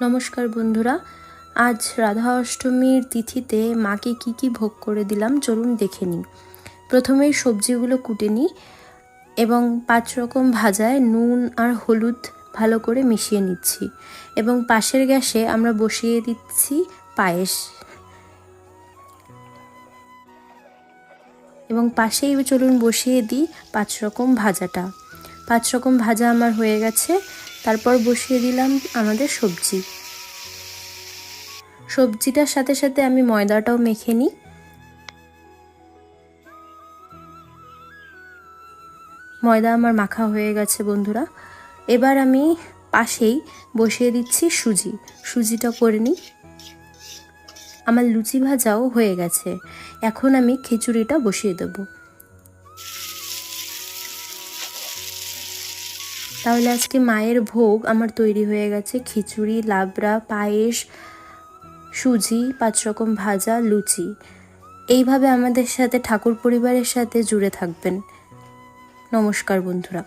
নমস্কার বন্ধুরা, আজ রাধা অষ্টমীর তিথিতে মাকে কি ভোগ করে দিলাম চলুন দেখে নিই। প্রথমেই সবজিগুলো কুটে নিই এবং 5 রকম ভাজায় নুন আর হলুদ ভালো করে মিশিয়ে নিচ্ছি এবং পাশের গ্যাসে আমরা বসিয়ে দিচ্ছি পায়েস এবং পাশেই চলুন বসিয়ে দিই 5 রকম ভাজাটা। 5 রকম ভাজা আমার হয়ে গেছে। তারপর বসিয়ে দিলাম আমাদের সবজিটার সাথে সাথে আমি ময়দাটাও মেখে নিই। ময়দা আমার মাখা হয়ে গেছে বন্ধুরা। এবার আমি পাশেই বসিয়ে দিচ্ছি সুজিটা করে নিই। আমার লুচি ভাজাও হয়ে গেছে। এখন আমি খিচুড়িটা বসিয়ে দেব। তাহলে আজকে মায়ের ভোগ আমার তৈরি হয়ে গেছে। খিচুড়ি, লাবড়া, পায়েস, সুজি, 5 রকম ভাজা, লুচি। এইভাবে আমাদের সাথে ঠাকুর পরিবারের সাথে জুড়ে থাকবেন। নমস্কার বন্ধুরা।